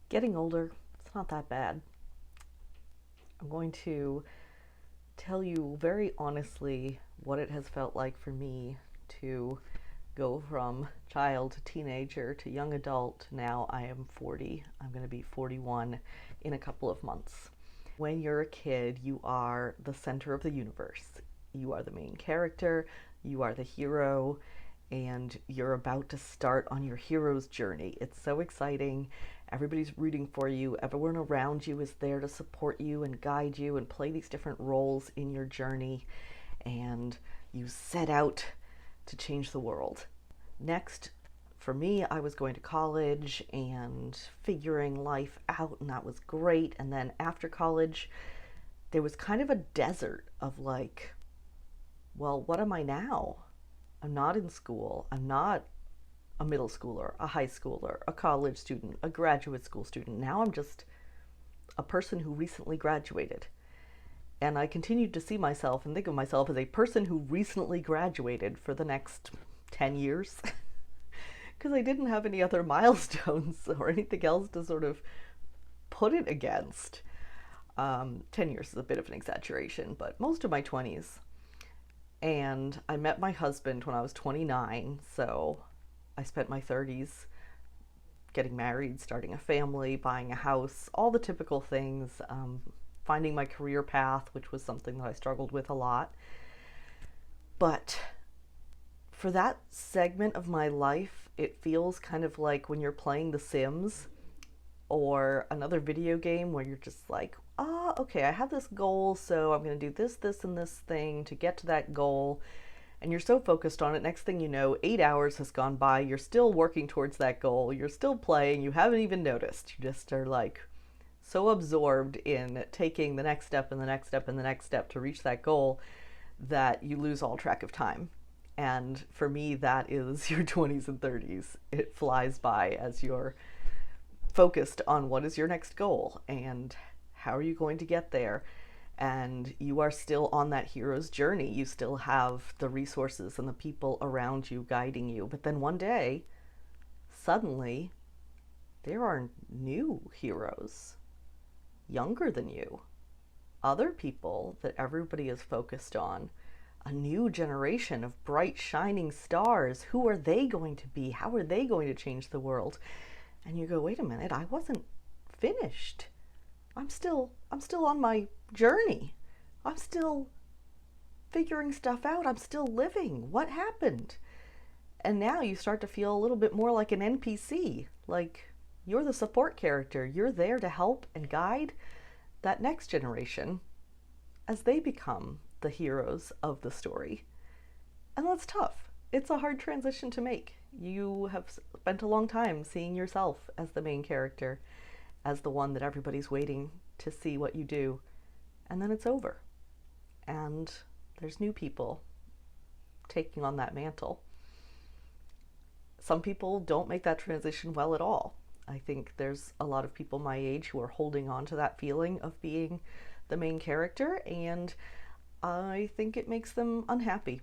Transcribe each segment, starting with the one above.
Getting older, it's not that bad. I'm going to tell you very honestly what it has felt like for me to go from child to teenager to young adult. Now I am 40. I'm going to be 41 in a couple of months. When you're a kid, you are the center of the universe. You are the main character, you are the hero, and you're about to start on your hero's journey. It's so exciting. Everybody's rooting for you. Everyone around you is there to support you and guide you and play these different roles in your journey. And you set out to change the world. Next, for me, I was going to college and figuring life out, and that was great. And then after college, there was kind of a desert of like, well, what am I now? I'm not in school. I'm not a middle schooler, a high schooler, a college student, a graduate school student. Now I'm just a person who recently graduated. And I continued to see myself and think of myself as a person who recently graduated for the next 10 years because I didn't have any other milestones or anything else to sort of put it against. 10 years is a bit of an exaggeration, but most of my 20s. And I met my husband when I was 29, so I spent my 30s getting married, starting a family, buying a house, all the typical things, finding my career path, which was something that I struggled with a lot. But for that segment of my life, it feels kind of like when you're playing The Sims or another video game where you're just like, okay, I have this goal, so I'm going to do this, this, and this thing to get to that goal. And you're so focused on it, next thing you know, 8 hours has gone by, you're still working towards that goal, you're still playing, you haven't even noticed. You just are like so absorbed in taking the next step and the next step and the next step to reach that goal that you lose all track of time. And for me, that is your 20s and 30s. It flies by as you're focused on what is your next goal and how are you going to get there. And you are still on that hero's journey. You still have the resources and the people around you guiding you. But then one day, suddenly, there are new heroes, younger than you, other people that everybody is focused on, a new generation of bright, shining stars. Who are they going to be? How are they going to change the world? And you go, wait a minute, I wasn't finished. I'm still on my journey. I'm still figuring stuff out. I'm still living. What happened? And now you start to feel a little bit more like an NPC, like you're the support character. You're there to help and guide that next generation as they become the heroes of the story. And that's tough. It's a hard transition to make. You have spent a long time seeing yourself as the main character, as the one that everybody's waiting to see what you do. And then it's over. And there's new people taking on that mantle. Some people don't make that transition well at all. I think there's a lot of people my age who are holding on to that feeling of being the main character, and I think it makes them unhappy.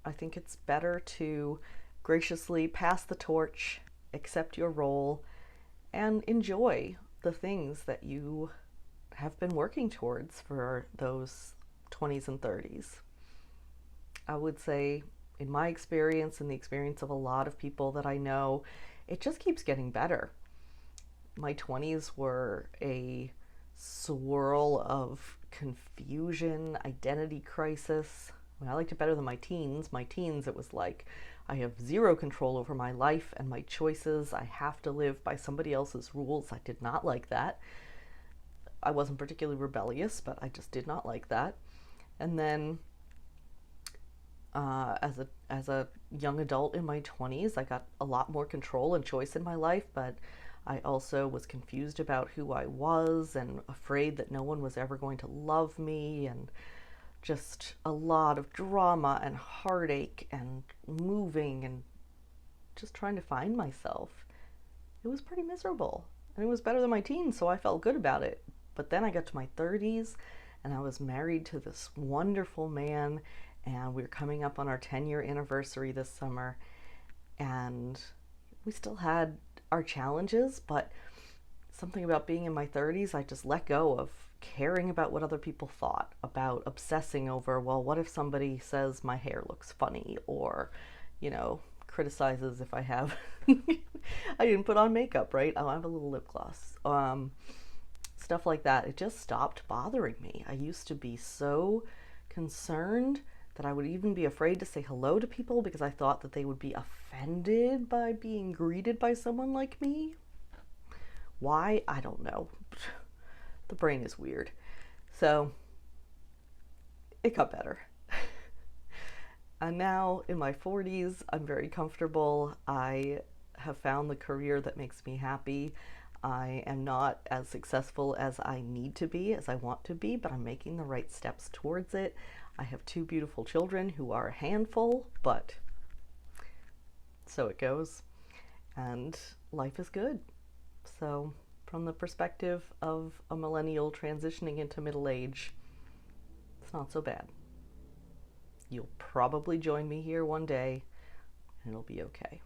I think it's better to graciously pass the torch, accept your role, and enjoy the things that you have been working towards for those 20s and 30s. I would say, in my experience and the experience of a lot of people that I know, it just keeps getting better. My 20s were a swirl of confusion, identity crisis. I mean, I liked it better than my teens. My teens, it was like, I have zero control over my life and my choices. I have to live by somebody else's rules. I did not like that. I wasn't particularly rebellious, but I just did not like that. And then as a young adult in my 20s, I got a lot more control and choice in my life, but I also was confused about who I was and afraid that no one was ever going to love me, and just a lot of drama and heartache and moving and just trying to find myself. It was pretty miserable. And it was better than my teens, so I felt good about it. But then I got to my 30s and I was married to this wonderful man, and we were coming up on our 10-year anniversary this summer, and we still had our challenges, but something about being in my 30s, I just let go of caring about what other people thought, about obsessing over, well, what if somebody says my hair looks funny, or, criticizes if I have, I didn't put on makeup, right? Oh, I have a little lip gloss. Stuff like that. It just stopped bothering me. I used to be so concerned that I would even be afraid to say hello to people because I thought that they would be offended by being greeted by someone like me. Why? I don't know. The brain is weird. So it got better. And now in my 40s, I'm very comfortable. I have found the career that makes me happy. I am not as successful as I need to be, as I want to be, but I'm making the right steps towards it. I have 2 beautiful children who are a handful, but so it goes. And life is good. So, from the perspective of a millennial transitioning into middle age, it's not so bad. You'll probably join me here one day, and it'll be okay.